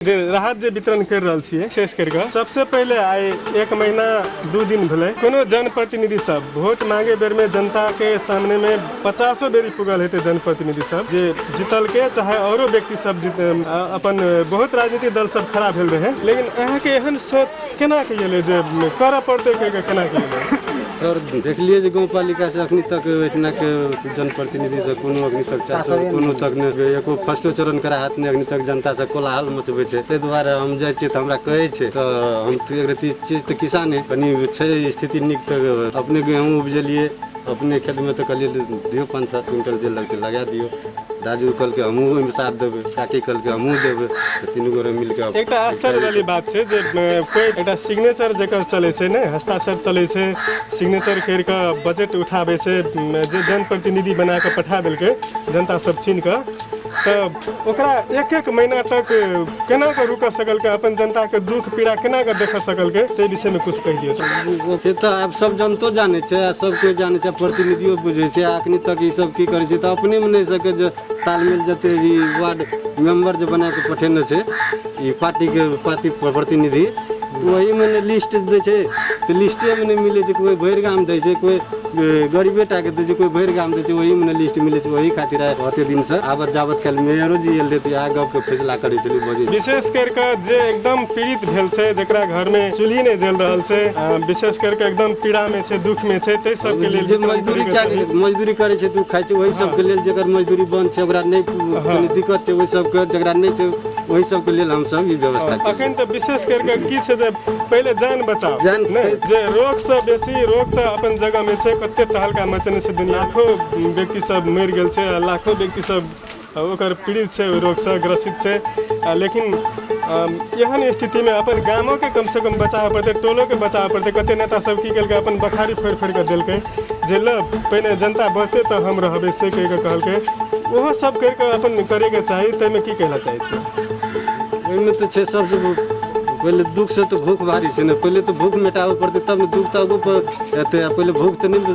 जे राहत जे वितरण कर रहल छियै विशेष करके सबसे पहले आइ 1 महीना 2 दिन भेलै कोनो जनप्रतिनिधि सब वोट मांगे बेर में जनता के सामने में 50 बेरी पुगल हेतै जनप्रतिनिधि सब जे जीतल के चाहे औरो व्यक्ति सब अपन बहुत राजनीतिक दल सब खड़ा भेल रहे लेकिन अहाँ के एहन सोच केना के एलै जे करऽ पड़तै केना के एलै सर देखलिए जे गाँवपालिका से अखनी तक एतना के जनप्रतिनिधि से कोनो अखनी तक चाहे कोनो तक ने एको फर्स्टो चरण करा हाथ ने अखनी तक जनता से कोलाहल मचबै छै ताहि दुआरे हम जाइ छियै तऽ हमरा कहै छै तऽ हम एक चीज तऽ किसाने कनी छै स्थिति नीक तऽ अपने गेहूँ उपजेलिए अपने खेत में तो कहलिए दियो 5-7 क्विंटल जे लगते लगा दियो दाजू कल के हमहूँ ओहिमे साथ देबै काकी कल के हमहूँ देबै तऽ तीनू गोरे मिल के एकटा आश्चर्य वाली बात छै जे कोई एकटा सिग्नेचर जेकर चलै छै ने हस्ताक्षर चलै छै सिग्नेचर कर के बजट उठाबै छै जे जनप्रतिनिधि बना के पठा देलकै जनता सब छीन के तऽ ओकरा 1-1 महीना तक केना के रुक सकल के अपन जनता के दुख पीड़ा केना के देख सकल के ते विषय में कुछ कह दियौ से तऽ आब सब जनतो जानै छै सब कोई जानै छै प्रतिनिधियो बुझै छै अखनी तक ई सब की करै छै तऽ अपने में नहीं सके जे तालमेल जते ई वार्ड मेंबर जे बना के पठेने छै ई पार्टी के प्रतिनिधि वही में लिस्ट दै छै तऽ लिस्टे में नहीं मिले छै कोई भरि गाम दै छै कोई गरीबे टा के दै छै कोई भरि गाम दै छै वही में लिस्ट मिले छै वही खातिर ओते दिन से आबत जाबत काल मेयरो जी एल रहते आ गप के फैसला करै छलै बजे विशेष करके जे एकदम पीड़ित भेल छै जेकरा घर में चूल्ही नहीं जल रहल छै विशेष करके एकदम पीड़ा में छै दुख में छै ते सब के लेल जे मजदूरी करे छै तू खाइ छै वही सब के लेल जेकर मजदूरी बंद छै ओकरा नहीं दिक्कत छै वही सब के जेकरा नहीं छै वही सब के लेल हम सब ई व्यवस्था अखन तऽ विशेष करके की छै पहले जान बचाओ जे रोग से बेसी रोग तो अपन जगह में छै कते तहलका मचने से दुनिया लाखों व्यक्ति सब मरि गेल छै लाखों व्यक्ति सब ओकर पीड़ित छै रोग से ग्रसित छै लेकिन एहन स्थिति में अपन गामों के कम से कम बचाव पड़ते टोलों के बचाव पड़ते कते नेता सब की केलकै अपन बखारी फोड़ फोड़ के देलकै जे ल पहिने जनता बचते तो हम रहबै से कह के कहलकै ओहो सब करके अपन करे के चाही तै में की कहला चाहै छी ओइमे तो छै सबसे पहले दुख से तो भूख भारी छै ने पहले तो भूख मिटाबे पड़ते तब दुख तो आगू पर एते पहले भूख तो नहीं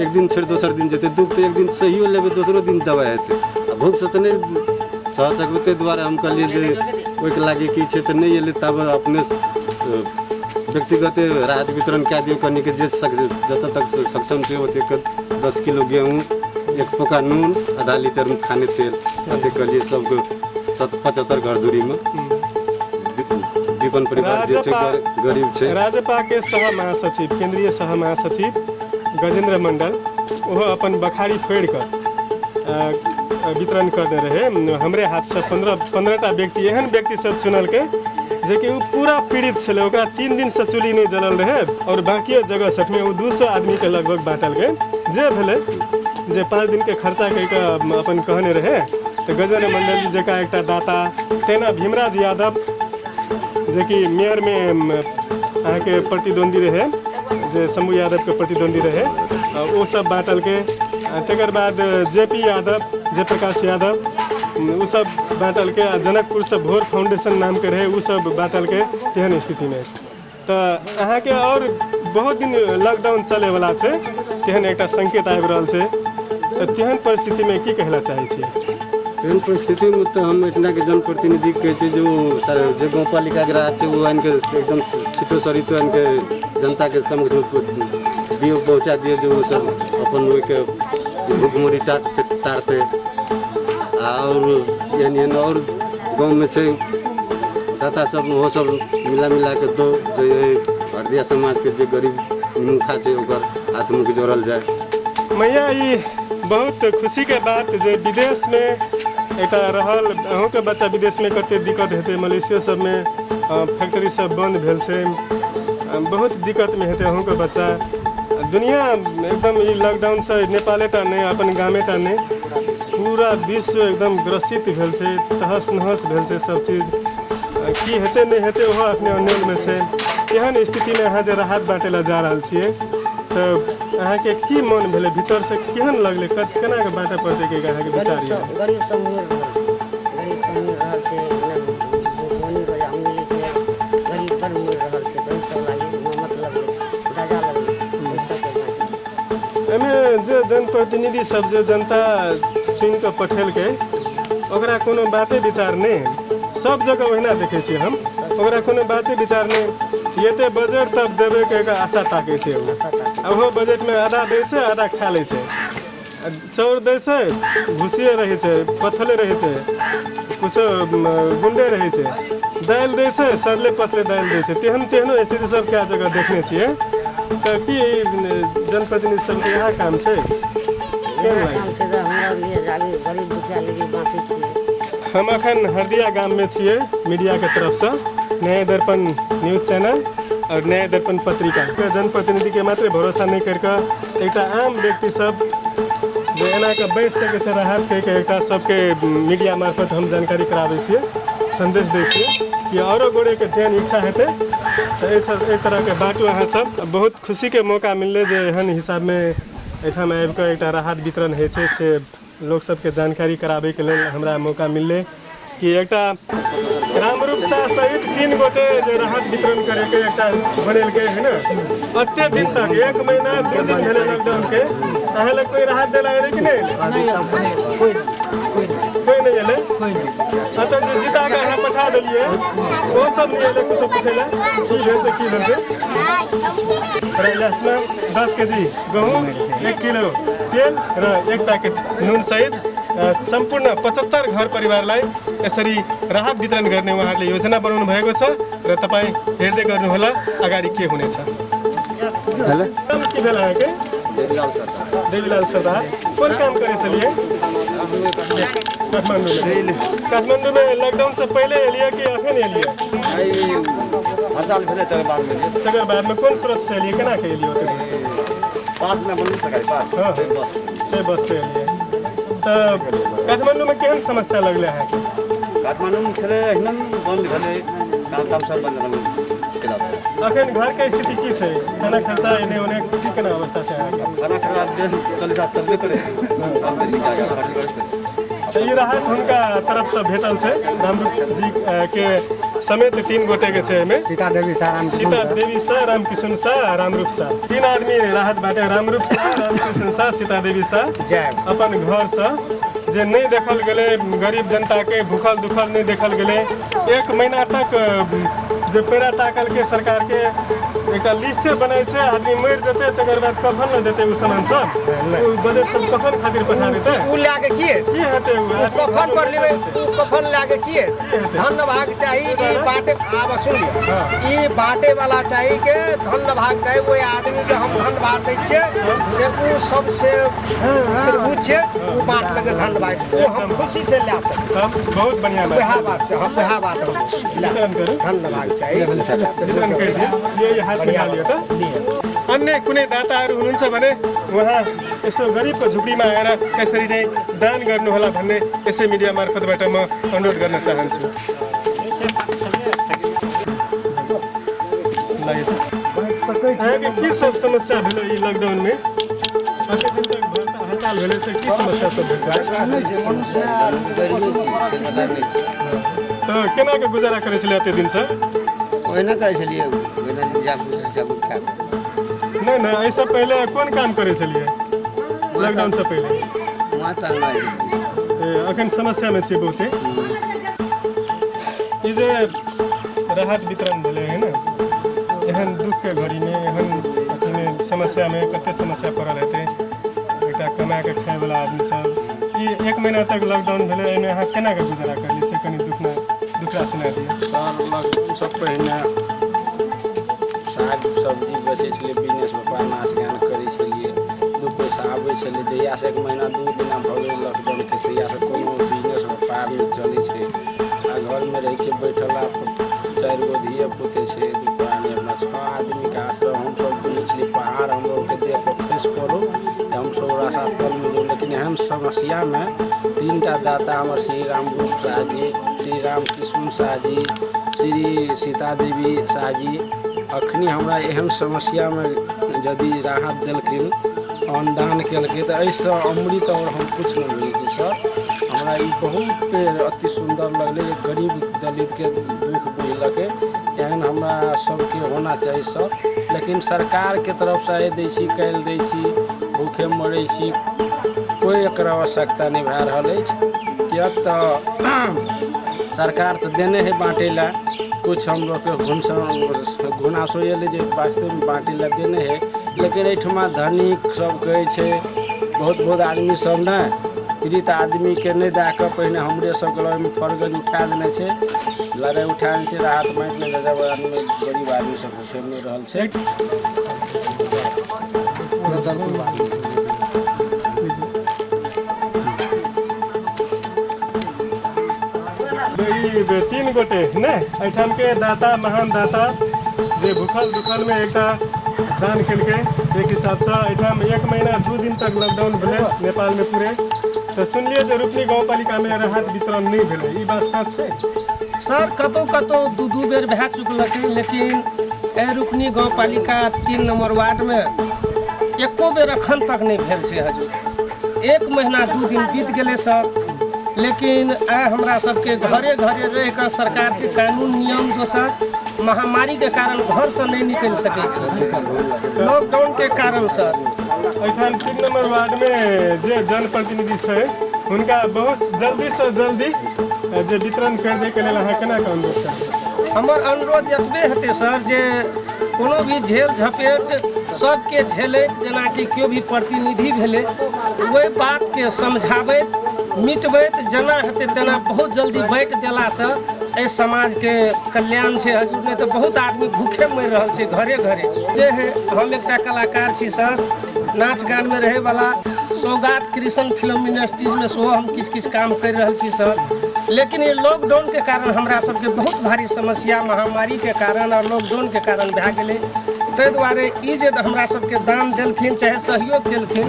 एक दिन छोड़ दोसर दिन जेते दुख तो एक दिन सहियो लेबे दोसरो दिन दवाई हेते भूख से तो नहीं सह सकबे ताहि दुआरे हम कहलिए जे ओहिके लागी की छै तऽ नहीं एलै तब अपने व्यक्तिगत राहत वितरण कए दियौ कनी के जे जतऽ तक सक्षम छै ओते 10 किलो गेहूँ 1 पोका नून आधा लीटर खाने तेल अते कहलिए सबके 75 घर दूरी में विपन्न परिवार जे छै गरीब छै राजपा के सह महासचिव केंद्रीय सह महासचिव गजेंद्र मंडल वो अपन बखारी फोड़ कर वितरण करने रहे हमरे हाथ से 15टा व्यक्ति एहन व्यक्ति सब चुनल के जे कि पूरा पीड़ित छले ओकरा 3 दिन से चूल्ही नहीं जलल रहे और बाकी जगह सब में 200 आदमी के लगभग बांटल गए जे भेले जे 5 दिन के खर्चा करके अपन कहने रहे तो गजेंद्र मंडल जी जका एकटा दाता तेना भीमराज यादव जे कि मेयर में अहाँ के प्रतिद्वंदी रहे जे शंभू यादव के प्रतिद्वंदी रहे वो सब बांटल के तकर बाद जेपी यादव जयप्रकाश यादव वो सब बांटल के जनकपुर से भोर फाउंडेशन नाम के रहे वो सब बांटल के तेहन स्थिति में तो अहाँ के और बहुत दिन लॉकडाउन चले वाला छै तेहन एकटा संकेत आबि रहल छै तो तेहन परिस्थिति में की कहला चाहै छी एहन परिस्थिति में तो हम इतना के जनप्रतिनिधि के जो गाँवपालिका के राहत है वो इनके एकदम छिटो सरितो इनके जनता के समक्ष दियो पहुँचा दिए जो सब अपन के भूखमरी टारते और यानी और गाँव में छै दाता सब वो सब मिला के दो जो हरदिया समाज के जो गरीब मुखा छै ओकर हाथ मुख जोड़ल जाए मैया ई बहुत खुशी के बात जे विदेश में एक रहल अहूँ के बच्चा विदेश में कते दिक्कत हेतै मलेशिया सब में फैक्ट्री सब बंद भेल छै बहुत दिक्कत में हेतै अहूँ के बच्चा दुनिया एकदम ई लॉकडाउन से नेपालेटा नहीं अपन गामेटा नहीं पूरा विश्व एकदम ग्रसित भेल छै तहस नहस भेल छै सब चीज की हेतै नहीं हेतै ओहो अपने अनेल में छै एहन स्थिति में अहाँ जे राहत बाँटे ला जा रहल छियै तो अहाँ के की मन भेलै भीतर से केहन लगले केना के बाँटे पड़तै के अहाँ के विचार गरीब सब मिल रहल छै सोनी रोजा मिलै छै गरीब पर मिल रहल छै तो सब लागी मतलब दादा लगे पैसा के एमे जे जनप्रतिनिधि सब जे जनता चुन के पठेल के ओकरा कोनो बाते विचार नहीं सब जगह ओहिना देखै छियै हम ओकरा कोनो बाते विचार नहीं ये बजट तब देवे के आशा ताकै छै ओहो बजट में आधा दै छै आधा खा लै छै चाउर दै छै भूसिए रहै छै पत्थले रहै छै कुछो गुंडे रहै छै दालि दै छै सड़ले पसले दालि दै छै तेहनो स्थिति सब कए जगह देखने छियै तऽ की जनप्रतिनिधि सबके इएह काम छै हम अखन हरदिया गाम में छियै मीडिया के तरफ से नया दर्पण न्यूज चैनल और नया दर्पण पत्रिका के जनप्रतिनिधि के मात्र भरोसा नहीं करके एक आम व्यक्ति सब जे एना के बैठ सकै छै राहत के एकटा सबके मीडिया मार्फत हम जानकारी कराबै छियै संदेश दै छियै कि औरो गोड़े के ध्यान इच्छा हेतै तऽ एहि तरह के बाटू अहाँ सब बहुत खुशी के मौका मिललै जे एहन हिसाब में एहिठाम आबि कऽ एकटा राहत वितरण होइ छै से लोक सबके जानकारी कराबै के लेल हमरा मौका मिललै कि एकटा रामरूप शाह सहित 3 गोटे जे राहत वितरण करे के एकटा बनेलकै है ना अत्ते दिन तक 1 महीना 2 दिन भेलै लॉकडाउन के अहाँ लग कोई राहत देला है कि नहीं कोई नहीं एले अतः जे जिता के अहाँ पठा देलिए वो सब नहीं एले कुछ पूछे ला की भेल छै प्रयास में 10 केजी गहूम 1 किलो तेल र 1 पैकेट नून सहित संपूर्ण 75 घर परिवारलाई यसरी राहत वितरण गर्ने उहाँहरूले योजना बनाउनु भएको छ र तपाईँ हेर्दै गर्नुहोला अगाडि के हुनेछ। नाम के भेल अहाँके? देवीलाल सरदार। कौन काम करे चलिए? काठमांडू में लॉकडाउन से पहले एलिए कि अखन एलिए? हड़ताल भेलै तकर बाद में कौन स्रोत से एलिए केना के एलिए ओते से? पास में बन सकै पास हां बस से एलिए। त काठमांडू में केहन समस्या लगले है? काठमांडू में छलै एकदम बंद भेलै काम सब बंद भेलै। अखन घर के स्थिति की छै? खाना खर्चा एने ओने की केना अवस्था छै अहाँके? खाना खर्चा देश चलै साथ चलबे करे हम बेसी का खर्च करे। तो ये राहत हुनका तरफ से भेटल छै रामरूप जी के समेत 3 गोटे के छै में सीता देवी शाह राम किशुन शाह रामरूप शाह 3 आदमी राहत बाटे रामरूप शाह राम किशुन शाह सीता देवी शाह अपन घर से जे नहीं देखल गेले गरीब जनता के भूखल दुखल नहीं देखल गेले 1 महीना तक जे पेड़ा ताकल के सरकार के एक लिस्ट बनाई छै आदमी मर जते तकर बाद कफन न देते उ सामान सब उ बजट सब कफन खातिर पठा देते उ लागे की हेते उ कफन पर लेबे उ कफन लागे की धन भाग चाहिए ई बाटे आब सुन ई बाटे वाला चाहिए के धन भाग चाहिए वो आदमी के हम धन भाग दै छियै जे उ सबसे पूछे उ बात लगे धन भाग वो हम खुशी से ले सकते बहुत बढ़िया बात है हम वह बात हम धन भाग चाहिए वितरण कर ये हाथ में लियो त अन्य कुनै दाताहरू हुनुहुन्छ भने उहाँ यसो गरिबको झुपडीमा आएर यसरी नै दान गर्नु होला भन्ने यसै मिडिया मार्फतबाट म अनुरोध गर्न चाहन्छु। अहाँके के सब समस्या भेल ई लॉकडाउन में? कते दिन तक हड़ताल भेलै से की समस्या सब भेल? तो केना के गुजारा करै छलियै एते दिन से? ओहिना करै छलियै ओहिना जागरूक खा नहीं नहीं ऐसा पहले कौन काम करे चलिए लॉकडाउन से पहले? वहाँ तक अखन समस्या में छे बहुते ई जे राहत वितरण भेले है ना एहन दुख के घड़ी में एहन अथी में समस्या में कते समस्या पड़ल हेते एकटा कमा के खाए वाला आदमी सब ई 1 महीना तक लॉकडाउन भेले एमे अहाँ केना के गुजारा करली से कनी दुखड़ा सुना दियौ। लॉकडाउन से पहले साग सब्जी बेचै छलियै बिजनेस व्यापार नाच गान करै छलियै 2 पैसा आबै छलै जहियासँ 1 महीना 2 महीना भऽ गेलै लॉकडाउन के तहियासँ कोनो बिजनेस व्यापार नहि चलै छै आ घरमे रहै छै बैठल आ 4 गो धिये पुते छै दुकान अपना 6 आदमी के आश्रय हमसब बोलै छलियै पहाड़ हम लोग के देह पर खसि पड़ो हमसब रास्ता तल मिलो लेकिन एहन समस्या में 3टा दाता हमर श्री रामरूप शाह जी श्री राम किशुन शाह जी श्री सीता देवी शाह जी अखनी हमरा एहन समस्या में यदि राहत देलखिन अनुदान केलकै तऽ एहिसँ अमृत और हम कुछ नहीं मिलै छै सर हमरा ई बहुत अति सुंदर लगलै जे गरीब दलित के दुख बुझलकै एहन हमरा सबके होना चाही सर लेकिन सरकार के तरफ से आइ दै छी काल्हि दै छी भूखे मरै छी कोई एकर आवश्यकता नहीं भए रहल अछि किएक तऽ सरकार तो देने है बांटे ला, कुछ हम लोग के घुनासो ये जे वास्तव में बांटे ला देने है, लेकिन एठमा धनिक सब कहे छे बहुत आदमी सब ना पीड़ित आदमी के नहीं दे के पहले हमरे सब में फरगज उठा देने छे, लड़ाई उठा देने छे, राहत माइट नहीं जब आदमी गरीब आदमी सब फेर नहीं रहल छे। ई 3 गोटे ने एठाम के दाता महान दाता जे भूखल दुखल में एक दान केलके, एक हिसाब से एठाम 1 महीना 2 दिन तक लॉकडाउन भेले नेपाल में पूरे। तो सुनलिए जे रूपनी गाँव पालिका में राहत वितरण नहीं भेले, ई बात सच छै? सर कतौ 2 बेर भए चुकलखिन, लेकिन ए रूपनी गाँव पालिका 3 नंबर वार्ड में एको बेर अखन तक नहीं भेल छै। हजू 1 महीना 2 दिन बीत गेले सर, लेकिन आइ हमरा सबके घरे घरे रह कर सरकार के कानून नियम दोसर महामारी के कारण घर से नहीं निकल सके छी, लॉकडाउन के कारण सर। एठाम 3 नंबर वार्ड में जे जनप्रतिनिधि छै हुनका बहुत जल्दी से जल्दी जे वितरण कर दे के लेल अहाँ केना के अनुरोध करबै? हमर अनुरोध एतबे हेतै सर जे कोनो भी झेल झपेट सबके झेलैत, जेना कि केओ भी प्रतिनिधि भेलै ओहि बात के समझाबैत मिटबैत जेना हेतै तेना बहुत जल्दी बाँटि देलासँ एहि समाज के कल्याण छै। हजूर नहीं तो बहुत आदमी भूखे मरि रहल छै घरे घरे। जे है हम एकटा कलाकार छी सर, नाच गान में रहे वाला सौगात कृष्ण फिल्म इंडस्ट्रीज में सेहो हम किछु काम कर रहल छी सर, लेकिन ये लॉकडाउन के कारण हमरा सबके बहुत भारी समस्या महामारी के कारण और लॉकडाउन के कारण भए गेलै। ताहि दुआरे ई जे हमरा सबके दान देलखिन चाहे सहयोग केलखिन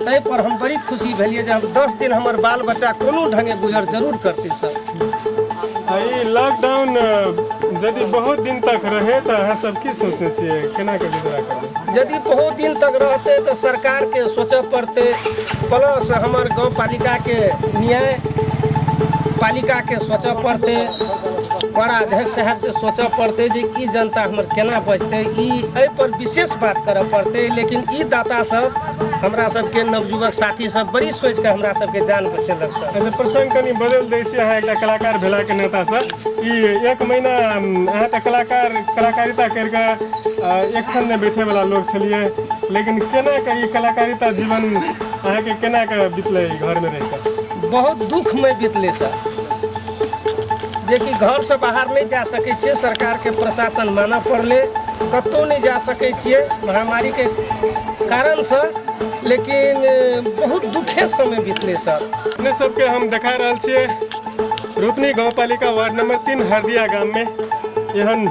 ताहि पर हम बड़ी खुशी भेलिए जे हम 10 दिन हमर बाल बच्चा कोनो ढंगे गुजर जरूर करते सर। ई लॉकडाउन यदि बहुत दिन तक रहे तो अहाँ सब की सोचते छियै केना के गुजरा करबै? यदि बहुत दिन तक रहते तो सरकार के सोचऽ पड़ते, प्लस हमर गाँव पालिका के न्याय पालिका के सोचऽ पड़ते, बड़ा अध्यक्ष साहब के सोचऽ पड़ते जे ई जनता हमर केना बचते, ई एहि पर विशेष बात करऽ पड़ते। लेकिन ई दाता सब हमरा सबके नवयुवक साथी सब बड़ी सोच के हमरा सबके जान बचेलक सर। ऐसे प्रसंग कनी बदल दै छी, अहाँ एकटा कलाकार भेला के नाता से ई 1 महीना अहाँ तऽ कलाकारिता करिके एक क्षण में बैठे वाला लोग छलिए, लेकिन केना के ई कलाकारिता जीवन अहाँके केना के बीतलै घर में रहिके? बहुत दुखमय बीतलै सर, जे कि घर से बाहर नहीं जा सके छियै, सरकार के प्रशासन मानऽ पड़ले, कतौ नहीं जा सके छियै महामारी के कारण से, लेकिन बहुत दुखे समय बीतले सर। अपने सबके हम देखा रहल छियै रूपनी गाँव पालिका वार्ड नंबर 3 हरदिया गाम में एहन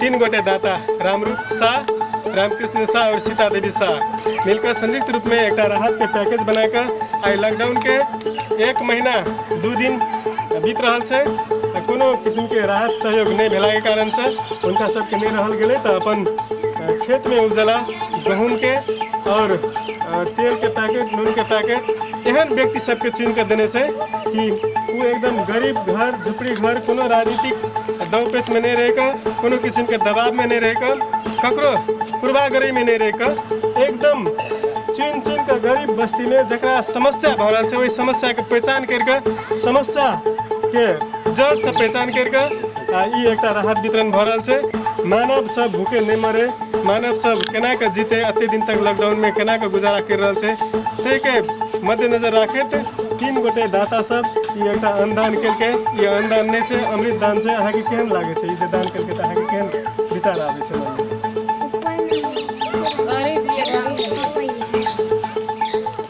3 गोटे दाता रामरूप शाह, रामकृष्ण शाह और सीता देवी शाह मिलकर संयुक्त रूप में एक राहत के पैकेज बनाकर आई लॉकडाउन के 1 महीना 2 दिन बीत रहल छै, कोनो किस्म के राहत सहयोग नहीं भेला के कारण से उनका सबके नहीं रहल गेलै, तो अपन खेत में उपजला गहूम के और तेल के पैकेट, नून के पैकेट एहन व्यक्ति सबके चुन कर देने से कि वो एकदम गरीब घर झुपड़ी घर, कोनो राजनीतिक दौड़ पेच में नहीं रहकर, कोनो किस्म के दबाव में नहीं रहकर, ककरो पूर्वाग्रही में नहीं रहकर एकदम चुन कर गरीब बस्ती में जकरा समस्या भ रहल छै वही समस्या के पहचान करके समस्या के जड़ से पहचान करके ई एक राहत वितरण भ रहल छै। मानव सब भूखे नहीं मरे, मानव सब केना के जीते, अते दिन तक लॉकडाउन में केना के गुजारा कर रहल छै, ताहि के मद्देनजर राखैत 3 गोटे दाता सब ई एक अनुदान केलकै। ई अनुदान नहीं छै, अमृत दान छै। अहाँके केहन लागे छै ई जे दान केलकै तऽ अहाँके केहन विचार आबै छै मन में?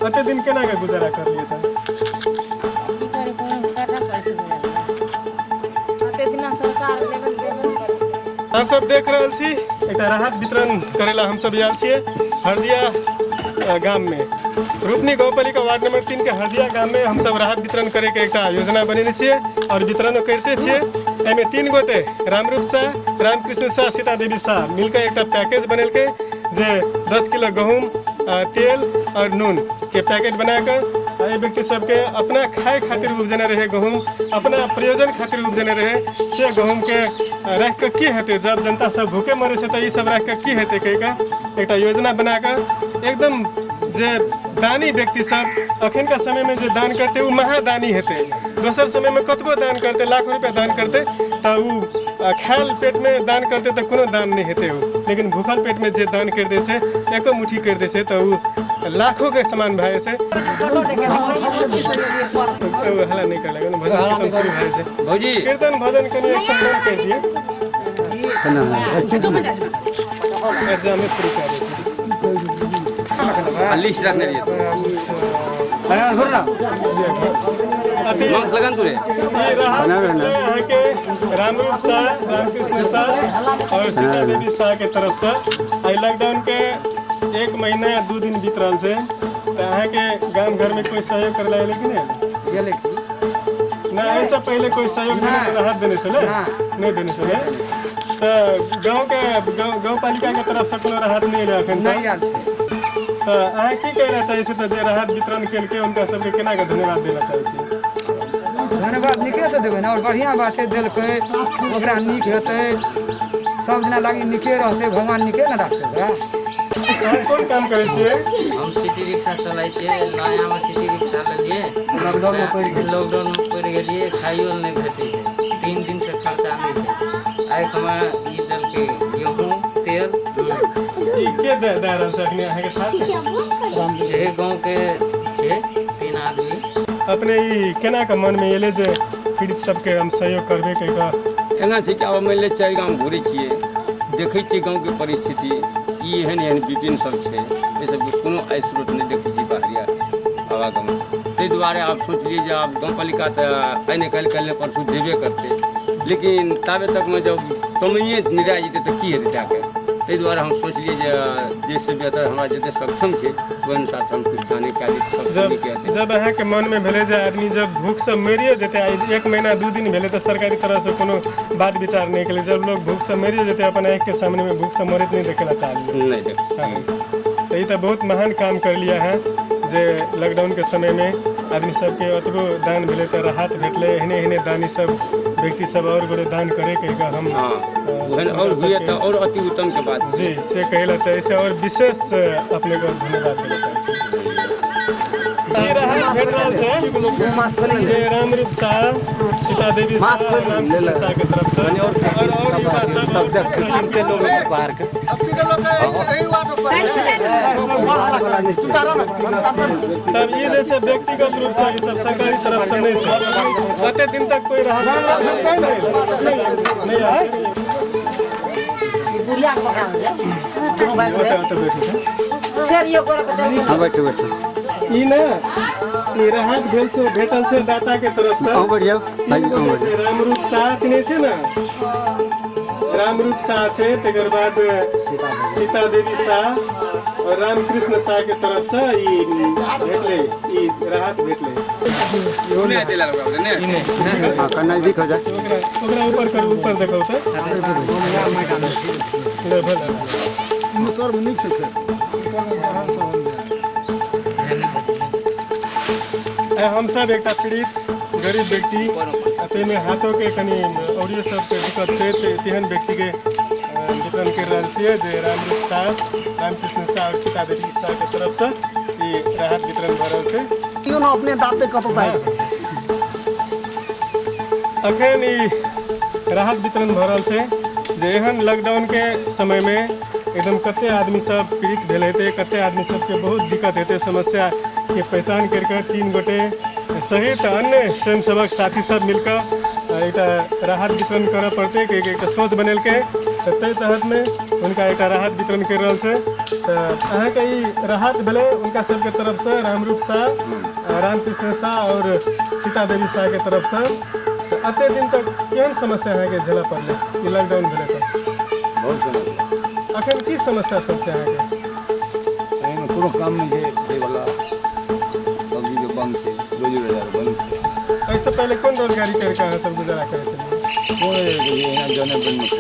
अते दिन केना के गुजारा कर लिए था? अहाँ सब देख रहल छी एक राहत वितरण करेला हम सब आयल छियै हरदिया गाम में, रूपनी गाँव पालिका वार्ड नंबर 3 के हरदिया गाम में हम सब राहत वितरण करे के एक योजना बनेने छियै और वितरण करते छियै। एमे 3 गोटे रामरूप शाह, रामकृष्ण शाह, सीता देवी शाह मिलकर एक पैकेज बनेलकै जे 10 किलो गहूम, तेल और नून के पैकेट बनाकर ये व्यक्ति सबके अपना खाए खातिर उपजेने रहे गहूम, अपना प्रयोजन खातिर उपजेने रहे से गहूम के रख के की हेतै, जब जनता सब भूखे मरे छै तऽ ई सब रख के की हेतै कहि के एक योजना बनाकर एकदम जे दानी व्यक्ति सब अखन का समय में जो दान करते वो महादानी हेते। दोसर समय में कतबो दान करते, लाखों रुपया दान करते तो वो खायल पेट में दान करते तो कोनो दान नहीं हेते हो, लेकिन भूखल पेट में जे दान कर दे से एको मुट्ठी कर दे से तो वो लाखों के समान भाई से हला नहीं कर लगे भजन कीर्तन शुरू भाई से भौजी कीर्तन भजन कनी एक सम्मान कर दिए एग्जाम में शुरू कर दे लिस्ट रखने लिए मांस लगन तुरे ये रहा यहाँ के रामरूप शाह, रामकृष्ण शाह और सीता देवी शाह के तरफ से आई लॉकडाउन के 1 महीना या 2 दिन बीत रहा से यहाँ के गांव घर में कोई सहयोग कर लाए लेकिन ना ऐसा पहले कोई सहयोग देने से राहत देने से नहीं देने से तो गाँव पालिका के तरफ से कोनो राहत नहीं है अखन तो अहाँ की कहना चाहिए से तो जे राहत वितरण केलके उनका सबके केना के धन्यवाद देना चाहिए। धन्यवाद नीके से देबै ना और बढ़िया बात छै देलकै ओकरा नीक हेतै सब दिना लागी नीके रहतै भगवान नीके ना रखतै ओकरा। कोन काम करै छियै? हम सिटी रिक्शा चलाइ छियै। नयामे सिटी रिक्शा लेलियै, लॉकडाउन में पड़ि गेलियै, खाइयो नहि भेटै छै, 3 दिन से खर्चा नहि छै। आइ हमे ई देलकै गेहूँ तेल ई के दे रहल छै अखनी अहाँ के था छै? यही गाँव के छै 3 आदमी। अपने ई केना के मन में एले जे पीड़ित सबके हम सहयोग करबे कहि कऽ एना छै कि आब मानि ले 4 गाँव घुरै छियै, देखै छियै गाँवके परिस्थिति ई एहन विपिन सब छै, एहि सबके कोनो आय स्रोत नहि देखै छियै बाहरिया आवागम। ताहि दुआरे आब सोचलियै जे आब गाँव पालिका तऽ आइ नहि काल्हि परसू देबे करतै, लेकिन ताबे तकमे जब समये निरा जेतै तऽ की हेतै जाके। ताहि दुआरे हम सोचलियै जे जाहिसँ बेहतर हमरा जतेक सक्षम छै ओहि अनुसार हम कुछ खाने के लिए जब अहाँ के मन में भेले जे आदमी जब भूख से मरिए जेते 1 महीना 2 दिन भेले तो सरकारी तरह से कोनो बात विचार नहीं केले। जब लोग भूख से मरिए जेते अपन आँख के सामने में भूख से मरत नहीं देखेला चाहिए। नहीं देख तो ये तो बहुत महान काम कर लिया है जे लॉकडाउन के समय में आदमी सबके अतबो दान भेले तो राहत भेटले। एहने दानी सब व्यक्ति सब और गोरे दान करे कहिका हम और हुए तो और अति उत्तम के बात जी से कहला चाहिए से और विशेष अपने को धन्यवाद देना चाहिए। ये राहत भेट रहल छै जे रामरूप शाह, सीता देवी शाह, रामकृष्ण शाह के तरफ से और युवा सब के लोग बाहर के तब ये जैसे व्यक्तिगत रूप से ये सब सरकारी तरफ से नहीं है। अते दिन तक कोई राहत नहीं आए। गुड़िया के पकड़ा हाँ बैठे बैठे ई ना ई राहत भेल छै भेटल छै दाता के तरफ से। हाँ बढ़िया भाई रामरूप शाह चिन्है छै ना, रामरूप शाह छै, तकर बाद सीता देवी शाह और रामकृष्ण शाह के तरफ से ई भेटले, ई राहत भेटले। योने देला लगा ने हाँ का नजदीक हो जाए ओकरा ऊपर कर, ऊपर देखो तो इधर भला मोटर में नीक छै हम सब एक पीड़ित गरीब व्यक्ति अपने हाथों के कनी औरियो सब के दिक्कत छै तेहन व्यक्ति के वितरण कर रहल छियै जे रामरूप शाह, रामकृष्ण शाह और सीता देवी शाह के तरफ से ई राहत वितरण भ रहल छै। क्यों ना अपने दाते कतो अखन ई राहत वितरण भ रहल छै जे एहन लॉकडाउन के समय में एकदम कते आदमी सब पीड़ित भेल हेतै, कते आदमी सबके बहुत दिक्कत हेतै। समस्या के पहचान करके 3 गोटे सहित अन्य स्वयंसेवक साथी सब मिलकर एक राहत वितरण करऽ पड़तै कि एक सोच बनेलकै तो ताहि तहत में उनका एक राहत वितरण कर रहल छै। तो अहाँ के ई राहत भेलै उनका सबके तरफ से रामरूप शाह, रामकृष्ण शाह और सीता देवी शाह के तरफ से। तो अते दिन तक केहन समस्या अहाँ के झेलऽ पड़लै ई लॉकडाउन भेलै तो? बहुत समस्या अखन की समस्या सब छै अहाँ के? कोनो काम नहीं है वाला सब्जी के बंद थे, रोजी रोजगार बंद थे। ऐसे पहले कौन रोजगारी करके अहाँ सब गुजारा करै छलियै? कोई यहाँ जाने बंद नहीं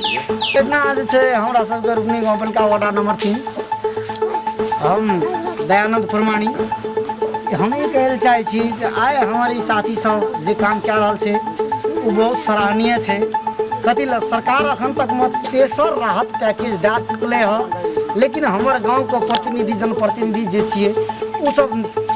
इतना जे छै हमरा सबके रुकनी गाँव बलका वार्ड नंबर 3 हम दयानंद प्रमाणी हम ई कहै चाहै छी जे आइ हमर ई साथी सब जे काम कए रहल छै ओ बहुत सराहनीय छै। कथी लए सरकार अखन तक में 13 राहत पैकेज दए चुकलै हँ, लेकिन हमर गाँव के प्रतिनिधि जनप्रतिनिधि जे छियै उ सब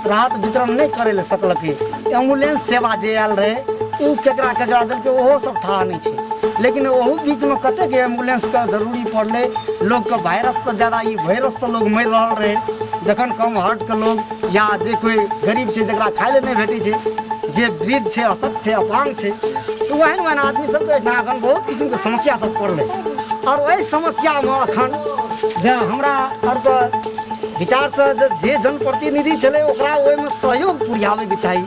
राहत वितरण नहीं करे ले सकलकै। एम्बुलेंस सेवा जे आयल रहे उ केकरा केकरा देलकै ओहो सब था नहीं छै। लेकिन ओहू बीच में कते के एम्बुलेंस का जरूरी पड़ले, लोग के वायरस से ज्यादा ई वायरस से लोग मर रहल रहे। जखन कम हार्ट के लोग या जे कोई गरीब छै जकरा खाय ले नहीं भेटै छै, जे वृद्ध छै, अशक्त छै, अपांग छै, तो वहन आदमी सबके एखन बहुत किस्म के समस्या सब पड़लै। और वही समस्या में अखन जे हमरा आरके विचार से जे जनप्रतिनिधि चले ओकरा ओहिमे सहयोग पुरियावे के चाही।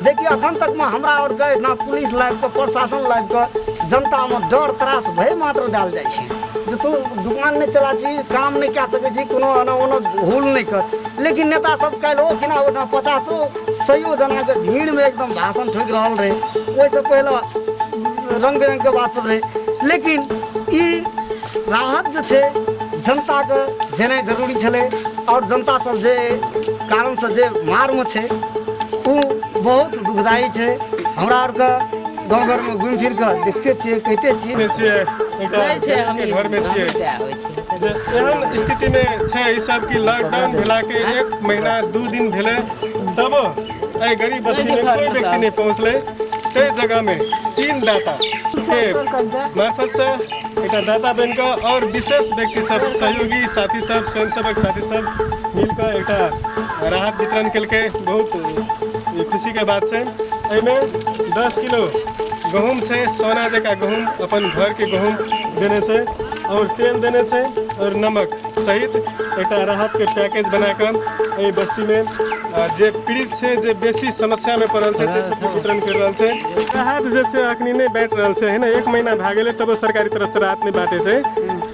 जेकि अखन तक में हमरा और के ना पुलिस लाइव के प्रशासन लाइव के जनता में डर त्रास भय मात्र डाल जाय छै जे तू दुकान नहीं चला छी, काम नहीं कए सकै छी, कोनो एना ओना हुल नहीं कर। लेकिन नेता सब काल्हि ओ किना ओहिठाम 50-100 जना के भीड़ में एकदम भाषण ठोक रहल रहे। ओहिसे पहले रंग बिरंग के बात सब रहे। लेकिन ई राहत जे छै जनता के जेनाइ जरूरी छलै और जनता सब जे कारण से जे मार में छै उ बहुत दुखदायी छै। हमरा आर के गाँव घर में घूम फिर के देखते छियै, कहते छियै घर में छियै जे एहन स्थिति में छै ई सब कि लॉकडाउन भेला के 1 महीना 2 दिन भेले तब एहि गरीब बस्ती में कोई व्यक्ति नहीं पहुँचले। ते जगह में 3 दाता के मार्फत से एक दाता बन के और विशेष व्यक्ति सब सहयोगी साथी सब स्वयंसेवक साथी सब मिलकर एक राहत वितरण के बहुत खुशी के बात है। एहिमे 10 किलो गहूम से सोना जका गहूम अपन घर के गहूम देने से और तेल देने से और नमक सहित एक राहत के पैकेज बनाकर एहि बस्ती में जे पीड़ित है जे बेसी समस्या में पड़ल है ते सबके वितरण कर रहल छै। राहत जे छै अखनी नहीं बाँट रहल छै है ना, 1 महीना भए गेलै तब सरकारी तरफ से राहत नहीं बाँटे छै।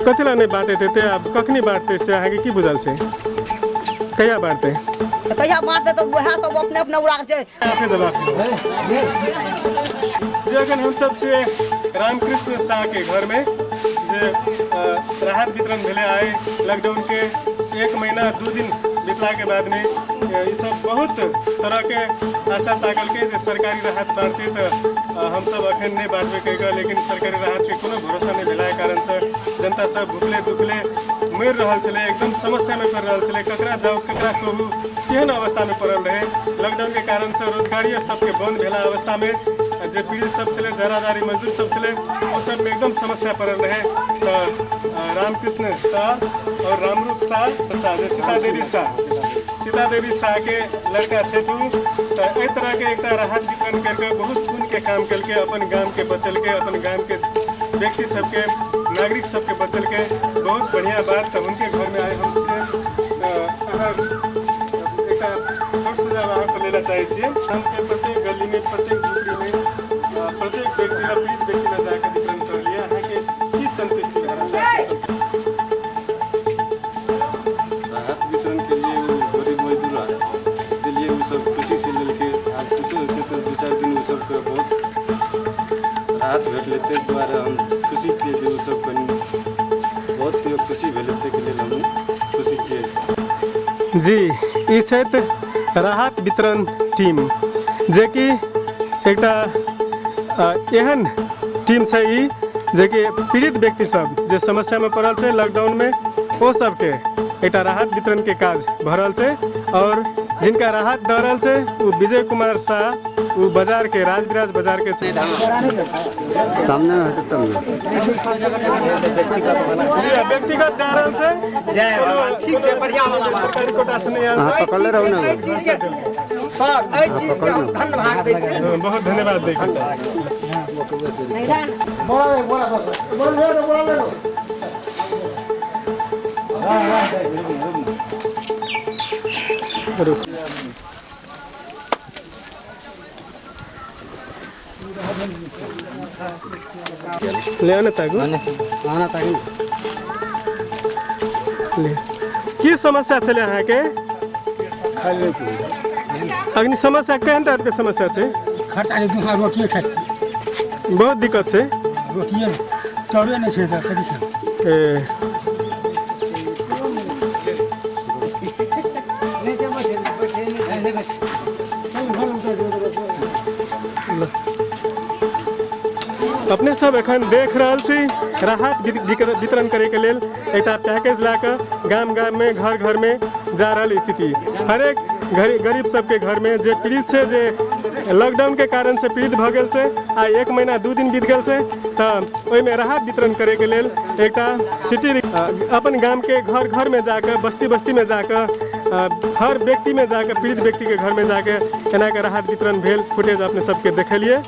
कथी ला नहीं बाँटे थे अब कखनी बाँटते से अहाँके की बुझल छै, कहिया बाँटते कहिया बाँटते तो वह सब अपने अपने उड़ा छै। आपके जवाब जे अखन हम सब से रामकृष्ण शाह के घर में जे राहत वितरण भेले आए लॉकडाउन के 1 महीना 2 दिन बीतला के बाद में ये सब बहुत तरह के आशा ताकल के जे सरकारी राहत बांटते तो हम सब अखन नहीं बांटबे कहिके, लेकिन सरकारी राहत के कोनो भरोसा नहीं भेला कारण से जनता सब भूखले दुखले मर रहल छले, एकदम समस्या में पड़ रहल छले। ककरा जाओ ककरा कहू केहन अवस्था में पड़ल रहे। लॉकडाउन के कारण से रोजगारिया सबके बंद भेला अवस्था में जे पीड़ित सब छले, जरादारी मजदूर सब छले, वो सब में एकदम समस्या पड़ल रहे। तो रामकृष्ण शाह और रामरूप शाह सीता देवी शाह के लड़का छे तू, तो एहि तरह के एक राहत वितरण करके बहुत पुण्य के काम करके अपन गांव के बचल के, अपन गांव के व्यक्ति सबके नागरिक सबके बचल के बहुत बढ़िया बात। तो उनके घर में आए हम छोट सुझाव अहाँ से लेना चाहे छियै। हम के प्रत्येक गली में प्रत्येक झोपड़ी में प्रत्येक व्यक्ति ला पीड़ित व्यक्ति ला जाकर वितरण कर लिया। अहाँ के की संतुष्टि राहत वितरण के लिए वो गरीब मजदूर के लिए वो सब खुशी से लेके आज तो 2-4 दिन वो सब बहुत राहत भेट लेते द्वारा हम खुशी छियै जे वो सब कनी बहुत खुशी भेल के लेल हम खुशी छियै। जी ई छथि राहत वितरण टीम जे कि एकटा एहन टीम छै ई जे कि पीड़ित व्यक्ति सब जे समस्या में पड़ल छै लॉकडाउन में ओ सबके एकटा राहत वितरण के काज भ रहल छै। और जिनका राहत दऽ रहल छै वो विजय कुमार शाह, वो बाजार के राजविराज बाजार के छै। सामने है तब व्यक्तिगत दऽ रहल छै। जय भगवान, ठीक छै, बढ़िया वाला बात सरकारी कोटा से नहीं आयल छै। पकड़ले रहू ना एहि चीज के सर एहि चीज के हम धन्यवाद दै छी। बहुत धन्यवाद दै के चाही। ले आना तागु ले की समस्या छले अहाँ के अग्नि समस्या केहन टाइप के समस्या छै? खटाली दूसरा रोटिए खाइ बहुत दिक्कत छै, रोटिए चौबे नहीं छै कथी खाइ। ए अपने सब एखन देख रहल छी राहत वितरण करे के लेल एकटा पैकेज ला कऽ गाम गाम में घर घर में जा रहल स्थिति। हरेक गरीब सबके घर में जे पीड़ित छै, जे लॉकडाउन के कारण से पीड़ित भऽ गेल छै, आ 1 महीना 2 दिन बीत गेल छै, तऽ ओहिमे राहत वितरण करे के लेल एकटा सिटी अपन गाम के घर घर में जाकर, बस्ती बस्ती में जाकर, हर व्यक्ति में जाकर, पीड़ित व्यक्ति के घर में जाकर एना के राहत वितरण भेल। फुटेज अपने सबके देखलिए।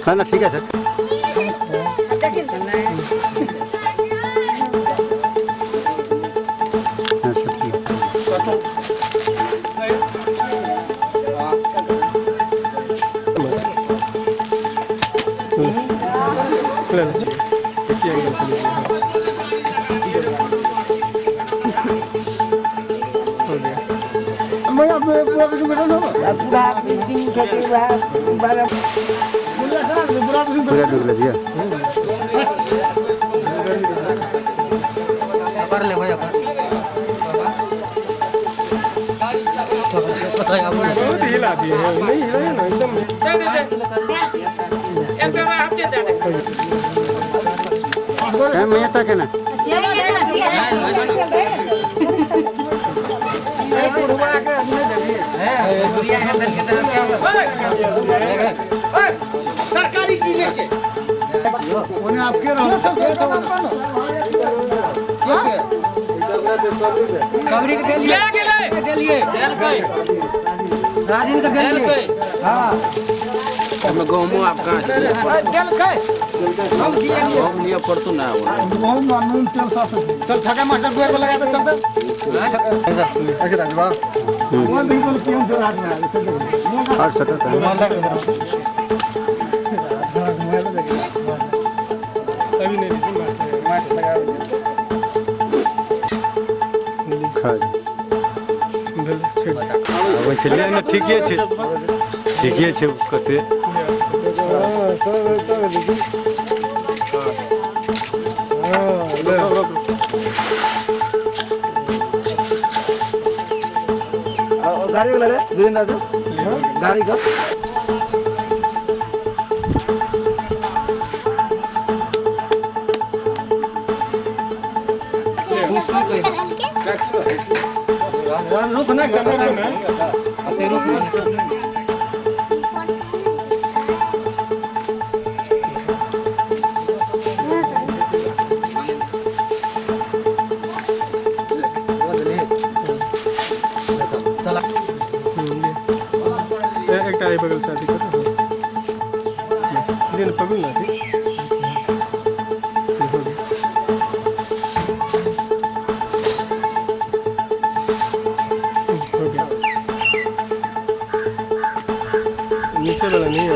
खाना ठीक है सर। पूरा दूध ले दिया कर ले भैया बहुत हिला दिए हैं, नहीं हिला है ना एकदम। मैं तक है ना सरकारी चीजें छे ओने आपके रहो कबरी के गेलिए राजीव के गेलिए हां हम गांव आप कहां से हम दिए हम लिए पड़तो ना बहुत मानून तेल साफ चल ठगा मास्टर दुआर पे लगा दे चल ऐसे दाजवा वो बिल्कुल क्यों से रात में ऐसे और सटक अभी नहीं मास्टर खा अब चलिए ना ठीके छे कते गाड़ी ले ले वीरेंद्र जी गाड़ी का रुक ना ऐसे रुक एक टाई बगल साथी कर दिन पगल ना थी नीचे वाला नहीं है,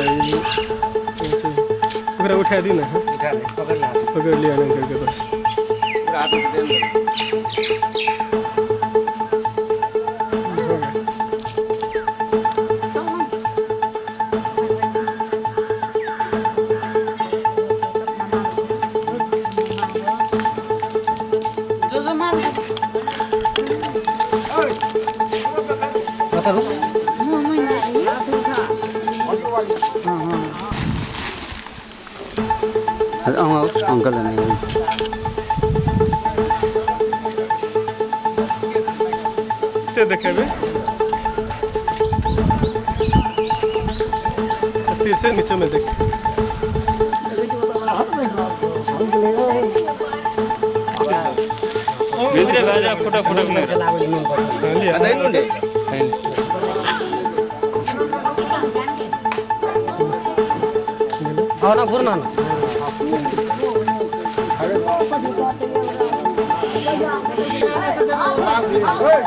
उठा दी ना, पकड़ लिया ना करके बस अंकल नहीं देखेबे अस्थिर से नीचे में देख भित्रे भाजा फुटक फुटक नहीं चलावे मन पड़े लिया अदै नुंडे और ना घुरना ना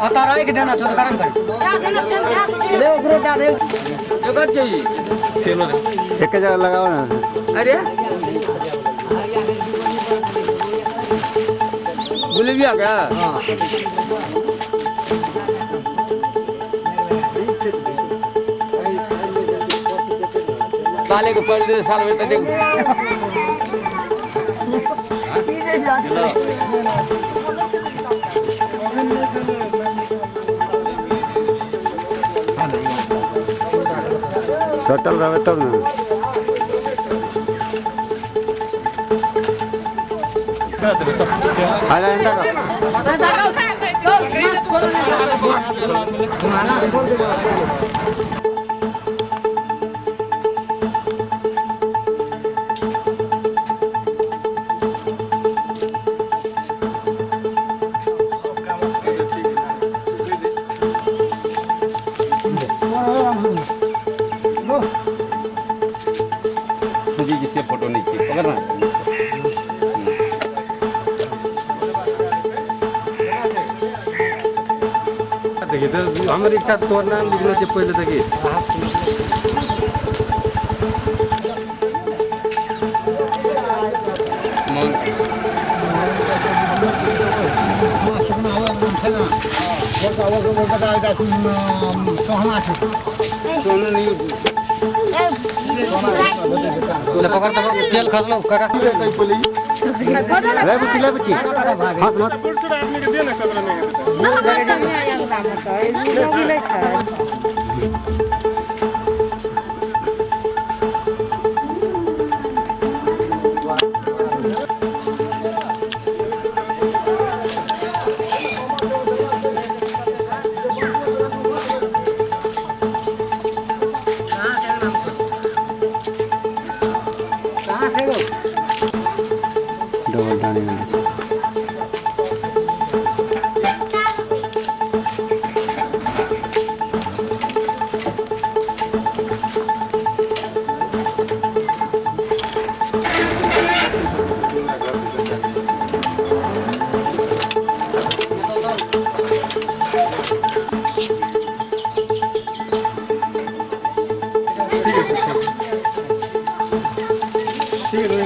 आता रहा के देना छोड़ करम कर ले ओकरे दा दे जगत चाहिए एक जगह लगाओ ना अरे गुलेबिया का साले को पढ़ दे साल में तो देख सटल रहे तब ना आला इंता तुझे जिससे फोटो नहीं चाहिए पकड़ना देखिए तो हमारी इच्छा तोर नाम लिखना चाहिए पहले देखिए पकड़ तो तेल खस लो काका ले बच्ची हंस मत पुरुष आदमी के दे ना कब्र में डबल डाने में ठीक है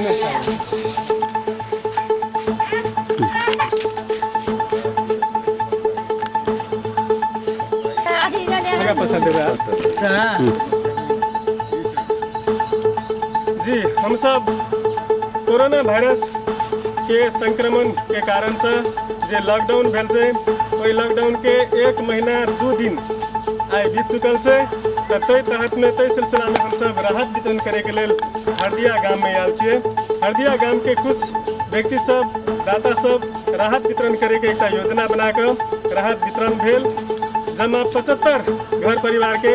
लगा पसंद है जी हम सब कोरोना वायरस के संक्रमण के कारण से जे लॉकडाउन भेल छै ओहि लॉकडाउन के 1 महीना 2 दिन आइ बीत चुकल छै तै तहत में तै सिलसिला में हम सब राहत वितरण करे के लेल हरदिया गाम में आयल छियै हरदिया गाम के कुछ व्यक्ति सब दाता सब राहत वितरण करे के एकटा योजना बना कऽ राहत वितरण भेल जमा 75 घर परिवार के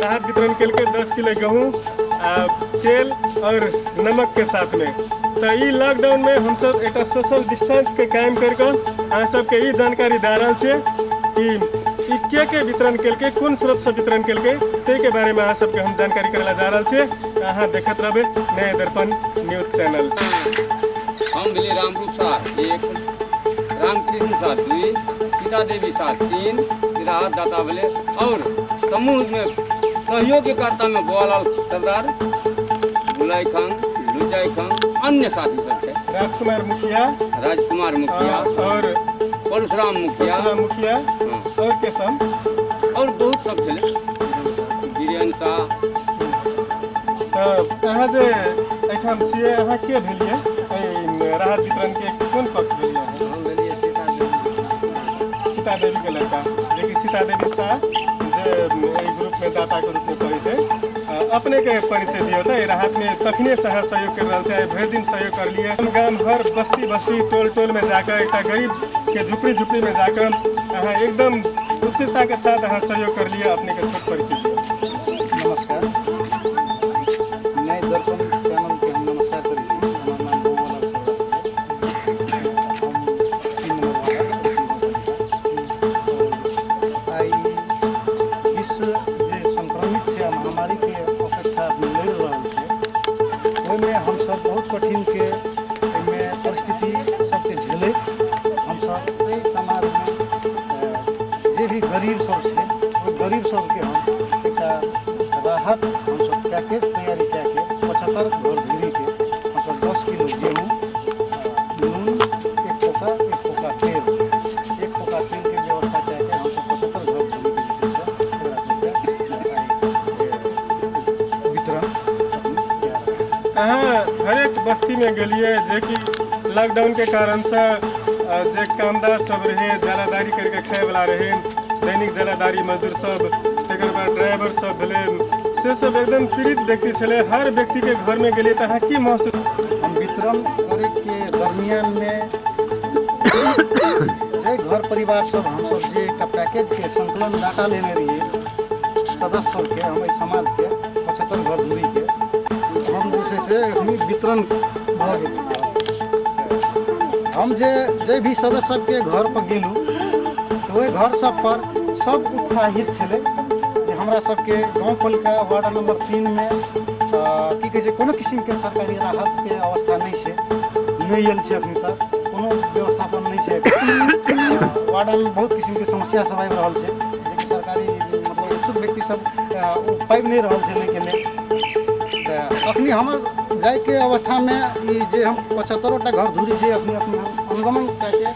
राहत वितरण के 10 किलो गेहूँ तेल और नमक के साथ में तो ई लॉकडाउन में हम सब एक सोशल डिस्टेंस के कायम करके अहाँ सबके ई जानकारी दे रहल छियै कि ई के वितरण केलकै कोन स्रोत से वितरण केलकै ताहि के बारे में अहाँ सबके हम जानकारी करेला जा रहल छियै अहाँ देखत रहबै नया दर्पण न्यूज चैनल। हम भेलियै रामरूप साह 1 रामकृष्ण साह 2 सीता देवी साह 3 राहत दाता भेलै और समूह में सहयोगकर्ता में गोवालाल सरदार बुलाई खान लुचाई खान अन्य साथी सब है राजकुमार मुखिया और परशुराम मुखिया और केसम और बहुत सब छलै वीरेन शाह तो अहाँ जे एहिठाम छियै अहाँ के भेलियै एहि राहत वितरण के कोन पक्ष भेलियै हम भेलियै सीता देवी के लड़का जेकि सीता देवी शाह जे एहि ग्रुप में दाता के रूप में पड़ै छै अपने के परिचय दियो तो राहत में तखने शहर सहयोग कर रहा है भर दिन सहयोग कर लिए हम गांव हर बस्ती बस्ती टोल टोल में जाकर एक गरीब के झुपड़ी झुपड़ी में जाकर अहाँ एकदम उत्सुकता के साथ अहाँ सहयोग कर लिए अपने के छोट परिचय दियो। नमस्कार नए दर्पण चैनल के हम नमस्कार करी छी हमर नाम गोवालाल सरदार गरीब सब छै ओहि गरीब सबके हम एकटा राहत हमसब पैकेज तैयारी कए के 75 घर धूरीके हमसब 10 किलो गेहूँ नून एक पोका तेल के व्यवस्था कए के हमसब 75 घर धूरीके वितरण अहाँ हरेक बस्ती में गेलिए जे कि लॉकडाउन के कारण से जे कामदार सब रहे जलादारी करके खाए वाला रहे दैनिक जलादारी मजदूर सब तकर बाद ड्राइवर सब भेले से सब एकदम पीड़ित व्यक्ति छले हर व्यक्ति के घर में गेलिए तो अहाँ की महसूस हम वितरण करे के दरमियान में जे घर परिवार सब हमसब जे एकटा पैकेज के संकलन डाटा लेने रहिए सदस्य सबके हम समाज के 75 घर दूरी के हम जे से वितरण भऽ गेल हम जे भी सदस्य सबके घर पर गेलू तो ओहि घर सब पर सब उत्साहित छलै जे हमरा सबके गाँव पालिका वार्ड नंबर 3 में की कहै छै कोनो किसिमके सरकारी राहतके अवस्था नहीं छै नहीं आयल छै अखन तक कोनो व्यवस्थापन नहीं छै वार्ड में बहुत किसिमके समस्या सब आबि रहल छै जेकि सरकारी मतलब उत्सुक व्यक्ति सब पाबि नहीं रहल छै लैके लेल अखनी हमर जाइके अवस्था में ई जे हम 75टा घर धूरी जे अखनी अनुगमन कए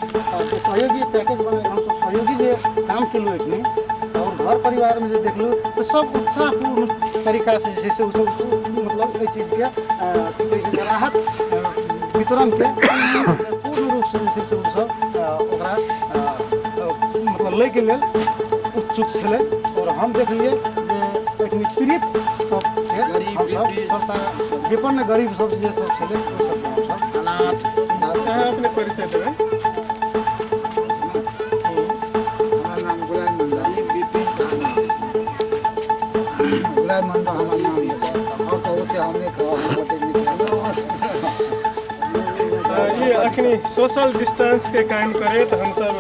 सहयोगी पैकेज बना हम सहयोगी जे काम केलू एखनी और घर परिवार में जे देखलू तो सब उत्साहपूर्ण तरीका से जे से मतलब एहि चीज के राहत वितरण के पूर्ण रूप से जे से सब ओकरा मतलब लै के लेल उत्सुक छलै और हम देखलिए जे एखनी पीड़ित सब विपन्न गरीब सब जे सब छलै ओ सब अहाँ अपने परिचय देबै हमारा नाम गुलाम मंडल हमारा नाम है और तो होते ये अखनी सोशल डिस्टेंस के कायम करे तो हम सब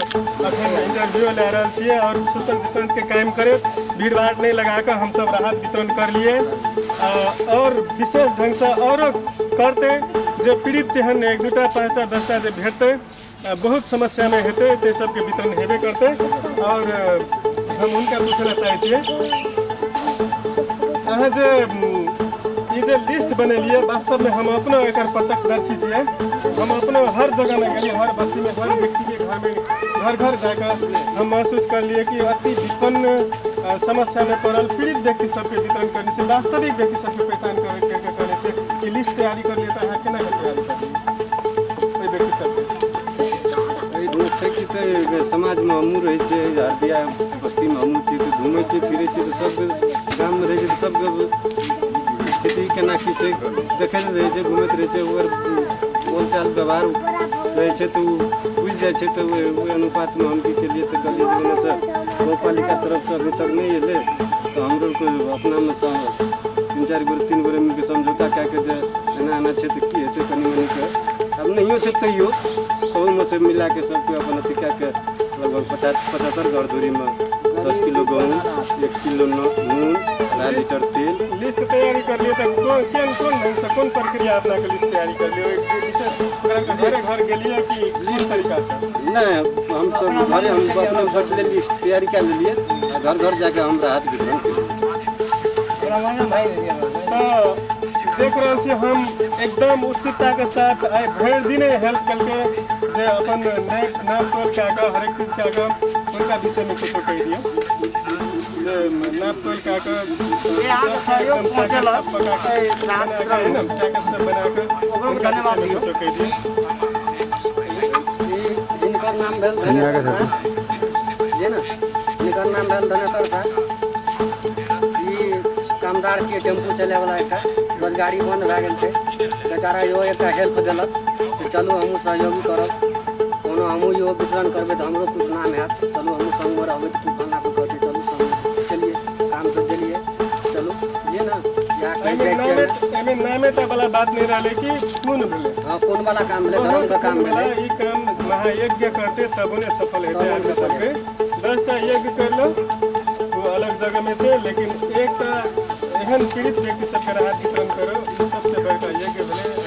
अखन इंटरव्यू ले रहे छिए और सोशल डिस्टेंस के कायम करे भीड़ भाड़ नहीं लगा कर हम सब राहत वितरण कर लिए और विशेष ढंग से और करते जो पीड़ित तेहन 1 2टा 5टा 10टा जो भेटते बहुत समस्या में हेतै ते सबके वितरण हेबे करते और हम उनका पूछना चाहे छिए अहाँ जे ये जो लिस्ट बनेलिए वास्तव में हम अपना एक प्रत्यक्षदर्शी छिए हम अपना हर जगह में गए हर बस्ती में हर व्यक्ति के घर में घर घर जाकर हम महसूस कर लिए कि अति विपन्न समस्या में पड़ल पीड़ित व्यक्ति सबके वितरण करने से वास्तविक व्यक्ति सबके पहचान करने से ये लिस्ट तैयारी कर लिए तो अहाँ केना तैयारी कर लिए व्यक्ति सबके छै कि तऽ समाज में हमहूँ रहे छे हरदिया बस्ती में हमहूँ छी तऽ घूमे छी फिरे छी तऽ सब गाम में रहे छै तऽ सबके स्थिति केना की छै देखैत रहे छै घूमैत रहे छै ओकर बोलचाल व्यवहार रहे छै तऽ बुझि जाइ छै तऽ ओहि अनुपात में हम की केलिए तऽ कहलिए जे से गौपालिका तरफ से अभी तक नहीं एले तो हमरो को अपना में 3-4 गो 3 गो मिलके समझौता कए के जे एना एना छै तऽ की हेतै कनी मनी के अब नहियो छै तैयो में से मिला के सबके अपन अथी कए के लगभग 75 घर दूरी में 10 किलो गेहूँ 1 किलो नून 1.5 लीटर तेल लिस्ट तैयारी कर लिए तो कौन ढंग से कौन प्रक्रिया अपना के लिस्ट तैयारी कर लिए घरे घर गेलिए कि किस तरीका से नहीं हम सब घरे हम अपने घर ले लिस्ट तैयारी कर लिए घर घर जाके हम राहत वितरण देख रहे छी हम एकदम उत्सुकता के साथ आइ भरि दिन हेल्प करके जे अपन नाप तोल कए कऽ हरेक चीज कए कऽ उनका विषय में कुछ कहि दिए जे नाप तोल कए कऽ पैकेज सब बना कऽ धन्यवाद कुछ कहि दिए जिनकर नाम भेल धन्यवाद जे ना जिनकर नाम भेल धन्यवाद कामदार के टेम्पू चले वाला एक रोजगारी बंद भए गेल छै बेचारा यो एकटा हेल्प देलक से चलू हमहूँ सहयोगी करब कोनो हमहूँ यो वितरण करबै तऽ हमरो कुछ नाम हैत चलू हमहूँ संगमे रहबै तऽ कुछ फलना कुछ कहतै चलू संग चलिए काम तो देलिए चलू ये ना एमे नामे टा वाला बात नहीं रहले कि कोन भेले हां कोन वाला काम भेले धर्म का काम भेले ई काम महायज्ञ करते तब ने सफल हेतै आदमी सबके 10टा यज्ञ कर लो वो अलग जगह में थे लेकिन एक एहन पीड़ित व्यक्ति सबके राहत वितरण करो ई सबसे बड़का यज्ञ भेले